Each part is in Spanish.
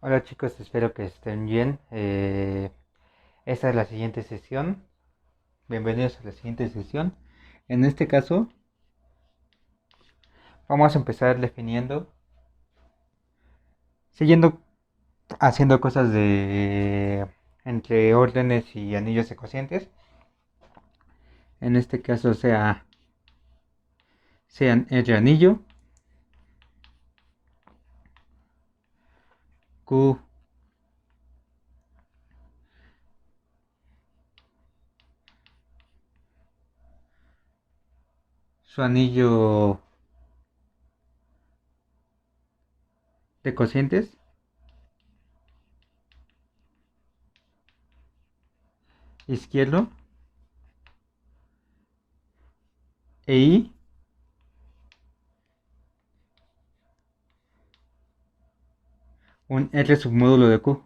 Hola chicos, espero que estén bien. Esta es la siguiente sesión. Bienvenidos a la siguiente sesión. En este caso, vamos a empezar definiendo, siguiendo haciendo cosas de entre órdenes y anillos secocientes. En este caso sean R anillo, Q, su anillo de cocientes, izquierdo, e I, un R submódulo de Q.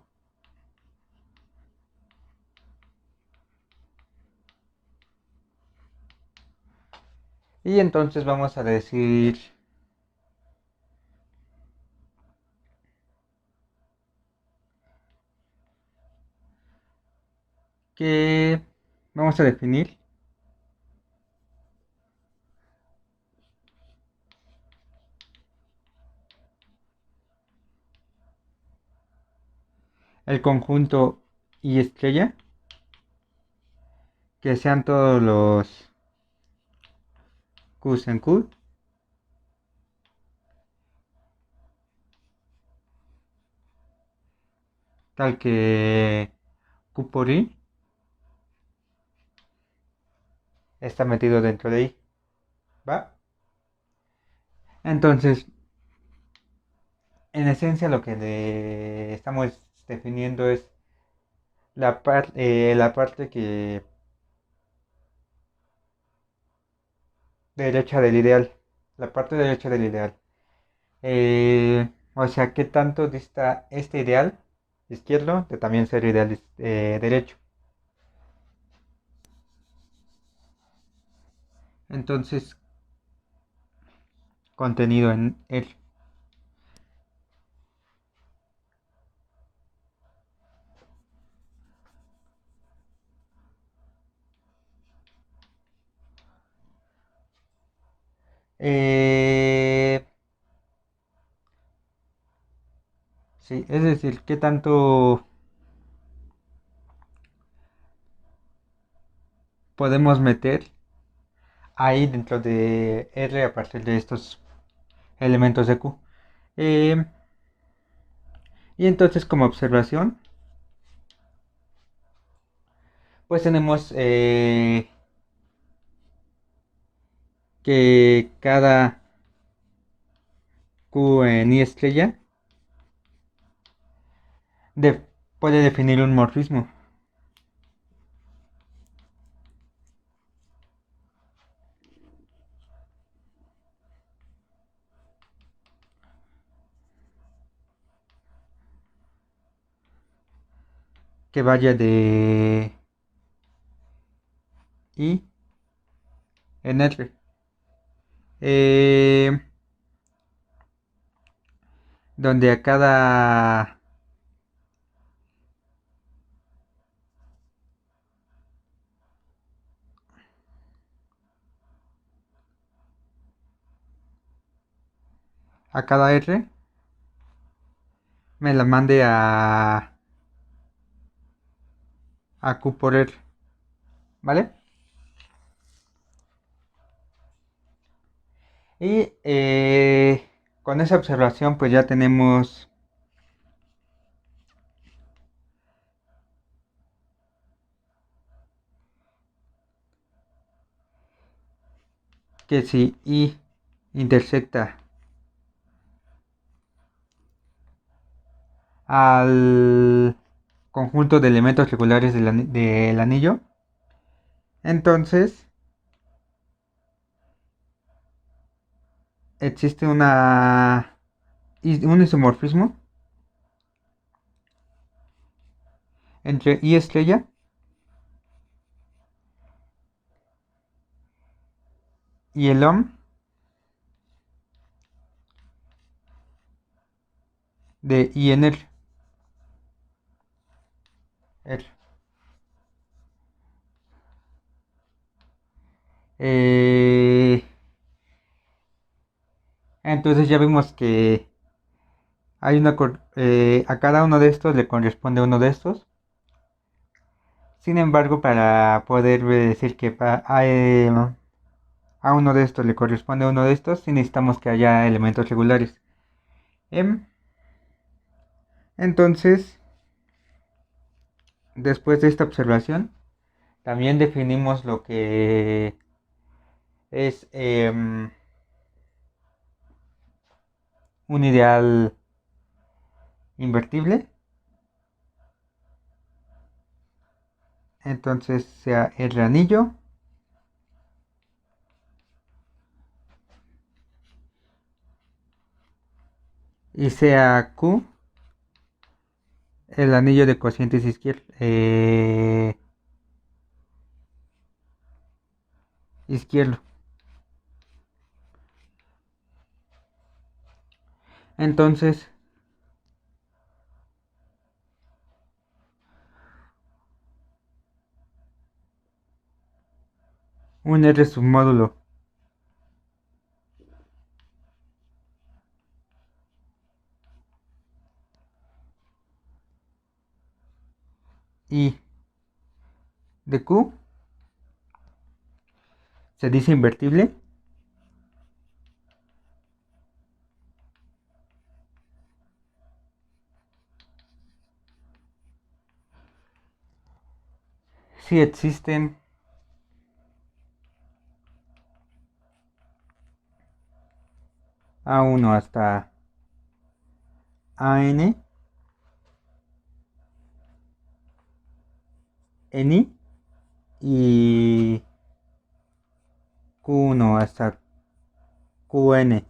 Y entonces vamos a decir que vamos a definir el conjunto I estrella, que sean todos los Qs en Q, tal que Q por I está metido dentro de I, ¿va? Entonces, en esencia lo que le estamos definiendo es la parte que derecha del ideal, la parte derecha del ideal. O sea, ¿qué tanto dista este ideal izquierdo de también ser ideal derecho? Entonces, contenido en él. Eh, sí, es decir, ¿qué tanto podemos meter ahí dentro de R a partir de estos elementos de Q? Eh, y entonces como observación, pues tenemos que cada Q en I estrella de- puede definir un morfismo que vaya de I en R. Eh, donde a cada R me la mande a Q por R, ¿vale? Y con esa observación pues ya tenemos que si I intersecta al conjunto de elementos regulares del anillo, entonces existe un isomorfismo entre I estrella y el OM de I en R. R. Eh, entonces ya vimos que hay a cada uno de estos le corresponde uno de estos. Sin embargo, para poder decir que a uno de estos le corresponde uno de estos, sí necesitamos que haya elementos regulares. Em, Entonces, después de esta observación, también definimos lo que es un ideal invertible. Entonces sea el anillo y sea Q el anillo de cocientes izquierdo. Entonces, un R submódulo I de Q se dice invertible si existen A1 hasta AN Ni y Q1 hasta QN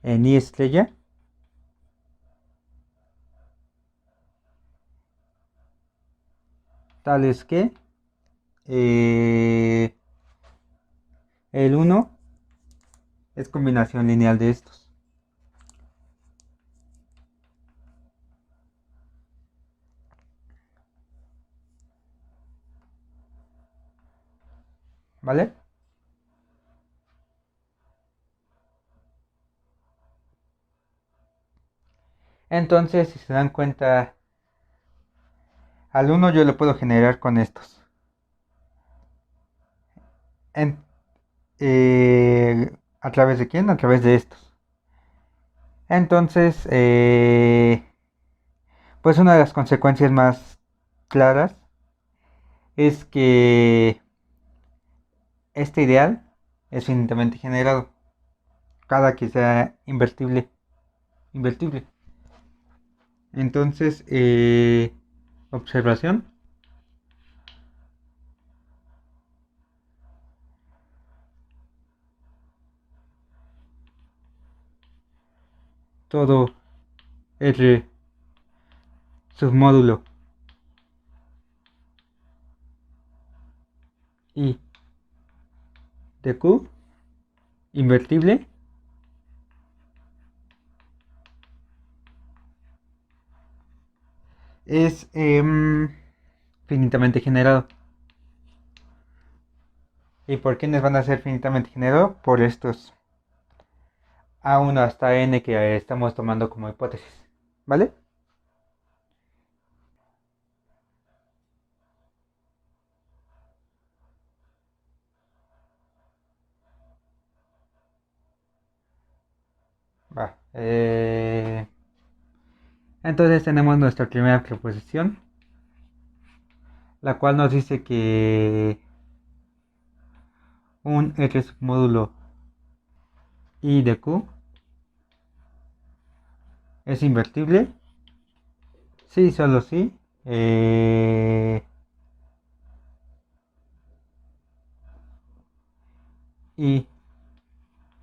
en I estrella, tales que eh, el 1 es combinación lineal de estos. ¿Vale? Entonces, si se dan cuenta, al 1 yo lo puedo generar con estos. En- ¿A través de quién? A través de estos. Entonces, pues una de las consecuencias más claras es que este ideal es finitamente generado cada que sea invertible. Entonces, observación, todo R submódulo I de Q invertible es finitamente generado. ¿Y por quiénes van a ser finitamente generado? Por estos A1 hasta N que estamos tomando como hipótesis. ¿Vale? Va. Entonces tenemos nuestra primera proposición, la cual nos dice que un R submódulo I de Q es invertible. Sí, solo sí. Y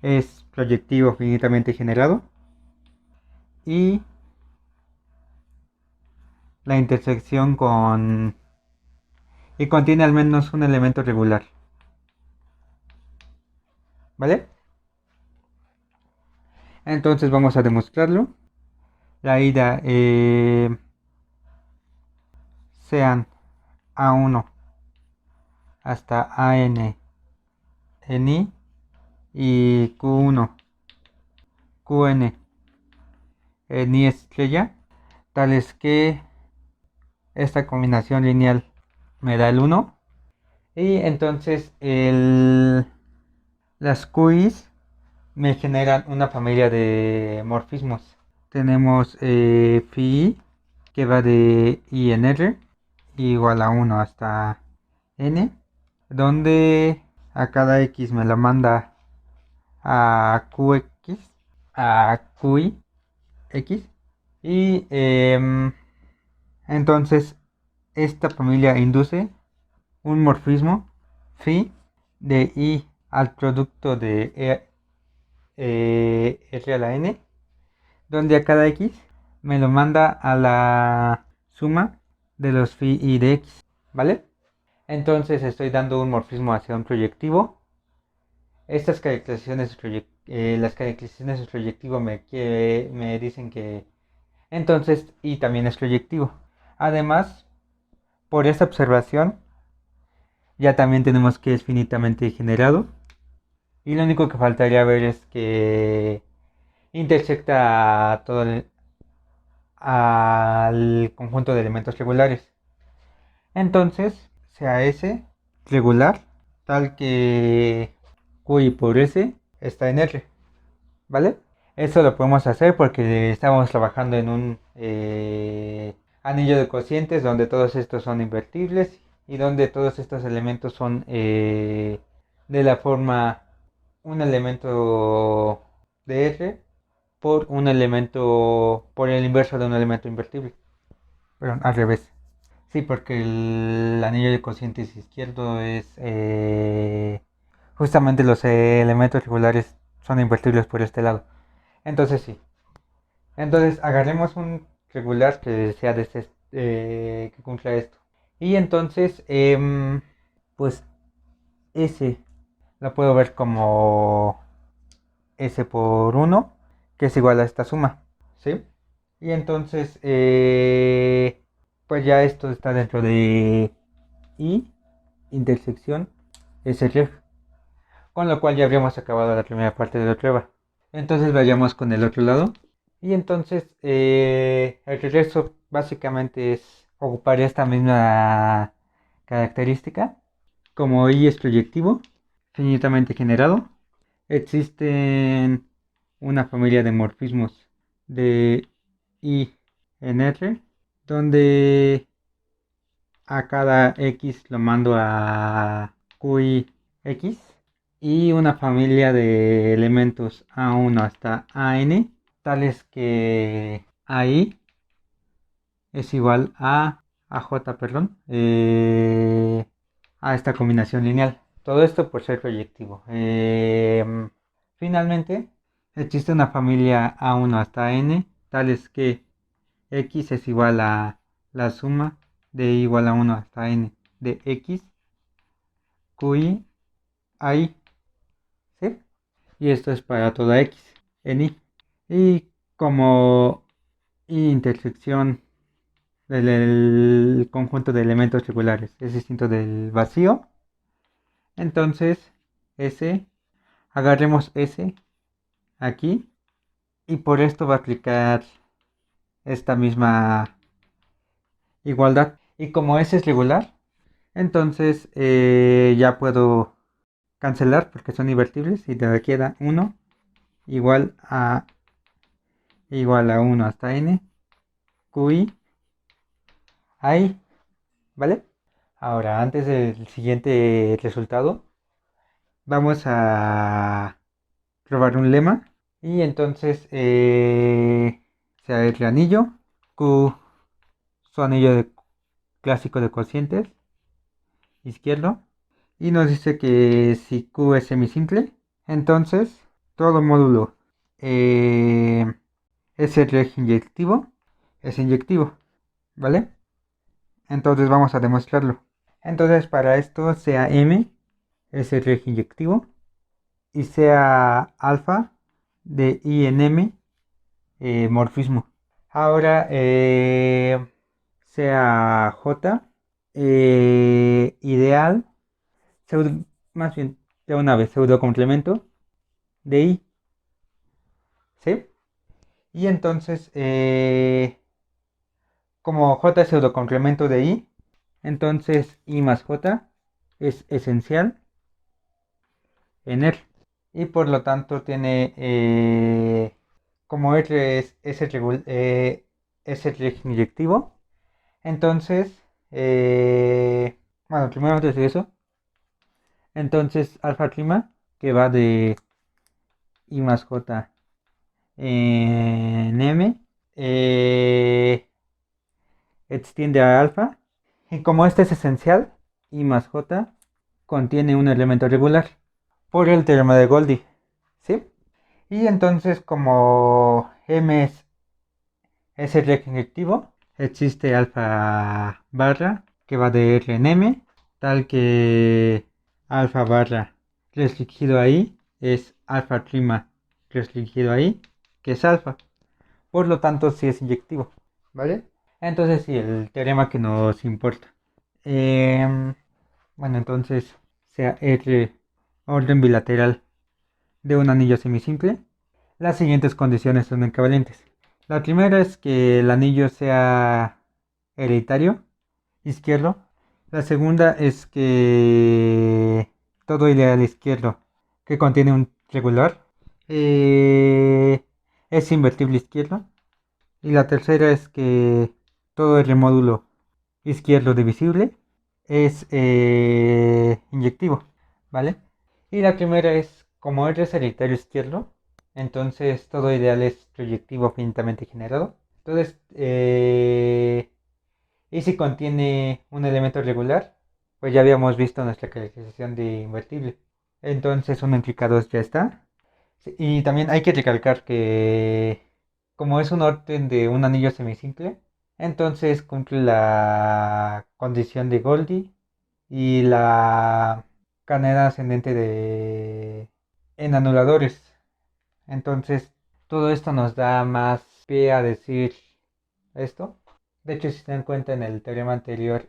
es proyectivo finitamente generado. Y la intersección con... y contiene al menos un elemento regular. ¿Vale? Entonces vamos a demostrarlo. La ida sean A1 hasta AN en I y Q1 QN en I estrella, tales que esta combinación lineal me da el 1 y entonces las QIs me generan una familia de morfismos. Tenemos phi que va de I en R igual a 1 hasta N, donde a cada X me lo manda a QX, a QI X, y entonces esta familia induce un morfismo phi de I al producto de R a la N, donde a cada X me lo manda a la suma de los phi I de X, ¿vale? Entonces estoy dando un morfismo hacia un proyectivo. Estas caracterizaciones, las caracterizaciones del proyectivo me dicen que entonces I también es proyectivo. Además, por esta observación, ya también tenemos que es finitamente generado. Y lo único que faltaría ver es que intersecta a al conjunto de elementos regulares. Entonces, sea S regular, tal que Q por S está en R, ¿vale? Eso lo podemos hacer porque estamos trabajando en un anillo de cocientes donde todos estos son invertibles y donde todos estos elementos son de la forma un elemento de R por un elemento, por el inverso de un elemento invertible. Perdón, al revés. Sí, porque el anillo de cocientes izquierdo es justamente los elementos regulares son invertibles por este lado. Entonces sí. Entonces agarremos un regular que sea de este, que cumpla esto. Y entonces, pues S lo puedo ver como S por 1, que es igual a esta suma. ¿Sí? Y entonces, pues ya esto está dentro de I, intersección, SREF. Con lo cual ya habríamos acabado la primera parte de la prueba. Entonces vayamos con el otro lado. Y entonces el regreso básicamente es ocupar esta misma característica. Como I es proyectivo, finitamente generado, existen una familia de morfismos de I en R, donde a cada X lo mando a QIX y una familia de elementos A1 hasta AN, tales que AI es igual a J, perdón, a esta combinación lineal. Todo esto por ser proyectivo. Finalmente, existe una familia A1 hasta N, tales que X es igual a la suma de igual a 1 hasta N de X, QI, AI, ¿sí? Y esto es para toda X en I. Y como I intersección del conjunto de elementos regulares es distinto del vacío, entonces S, agarremos S aquí y por esto va a aplicar esta misma igualdad. Y como S es regular, entonces ya puedo cancelar porque son invertibles y te queda 1 igual a 1 hasta n QI ahí, ¿vale? Ahora, antes del siguiente resultado, vamos a probar un lema y entonces sea el anillo Q, su anillo clásico de cocientes izquierdo, y nos dice que si Q es semisimple, entonces todo módulo SR es inyectivo, ¿vale? Entonces vamos a demostrarlo. Entonces para esto sea M SR inyectivo y sea alfa de I en M morfismo. Ahora sea J, ideal, más bien, de una vez, pseudo complemento de I, ¿sí? Y entonces, como J es pseudo complemento de I, entonces I más J es esencial en R. Y por lo tanto tiene, como R es el inyectivo, entonces, bueno, primero antes de eso, entonces alfa prima, que va de I más J en M, extiende a alfa, y como este es esencial, I más J contiene un elemento regular por el teorema de Goldie, ¿sí? Y entonces como M es el reactivo, existe alfa barra que va de R en M, tal que alfa barra restringido ahí es alfa prima restringido ahí, que es alfa. Por lo tanto, sí es inyectivo, ¿vale? Entonces, sí, el teorema que nos importa. Em, bueno, entonces, sea R orden bilateral de un anillo semisimple, las siguientes condiciones son equivalentes. La primera es que el anillo sea hereditario, izquierdo. La segunda es que todo ideal izquierdo que contiene un regular es invertible izquierdo. Y la tercera es que todo el módulo izquierdo divisible es inyectivo, ¿vale? Y la primera es, como R es hereditario izquierdo, entonces todo ideal es proyectivo finitamente generado. Entonces, y si contiene un elemento regular, pues ya habíamos visto nuestra caracterización de invertible. Entonces, 1 implica 2 ya está. Sí, y también hay que recalcar que como es un orden de un anillo semisimple, entonces cumple la condición de Goldie y la cadena ascendente de en anuladores. Entonces, todo esto nos da más pie a decir esto. De hecho, si se dan cuenta en el teorema anterior,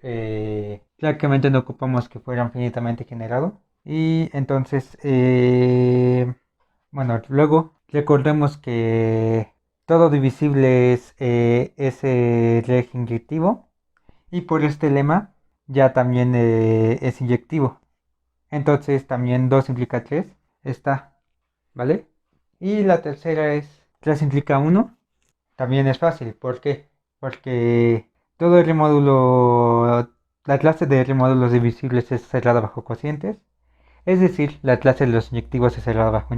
claramente no ocupamos que fuera infinitamente generado. Y entonces, bueno, luego recordemos que todo divisible es ese reg inyectivo. Y por este lema ya también es inyectivo. Entonces también 2 implica 3 está, ¿vale? Y la tercera es 3 implica 1. También es fácil. ¿Por qué? Porque todo R módulo, la clase de R módulos divisibles es cerrada bajo cocientes. Es decir, la clase de los inyectivos es cerrada bajo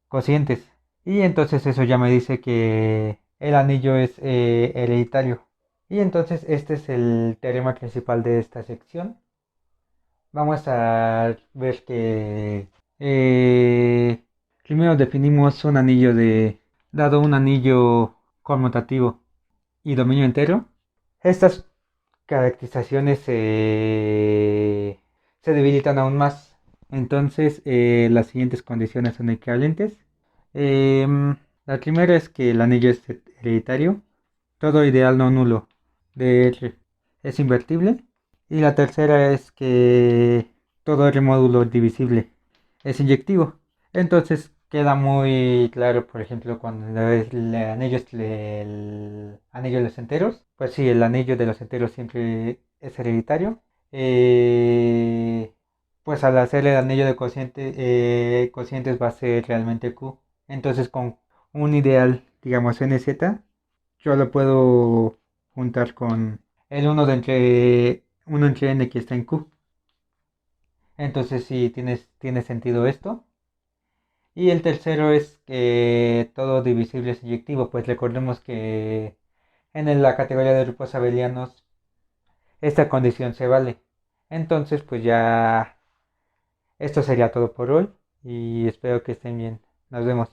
cocientes. Y entonces eso ya me dice que el anillo es hereditario. Y entonces este es el teorema principal de esta sección. Vamos a ver que primero definimos un anillo dado un anillo conmutativo y dominio entero. Estas caracterizaciones se debilitan aún más. Entonces las siguientes condiciones son equivalentes. Em, la primera es que el anillo es hereditario. Todo ideal no nulo de R es invertible. Y la tercera es que todo R módulo divisible es inyectivo. Entonces queda muy claro, por ejemplo, cuando el anillo es el anillo de los enteros. Pues sí, el anillo de los enteros siempre es hereditario. Eh, pues al hacer el anillo de cocientes va a ser realmente Q. Entonces con un ideal, digamos NZ, yo lo puedo juntar con el uno entre n que está en Q. Entonces sí, tiene sentido esto. Y el tercero es que todo divisible es inyectivo. Pues recordemos que en la categoría de grupos abelianos esta condición se vale. Entonces pues ya esto sería todo por hoy. Y espero que estén bien. Nos vemos.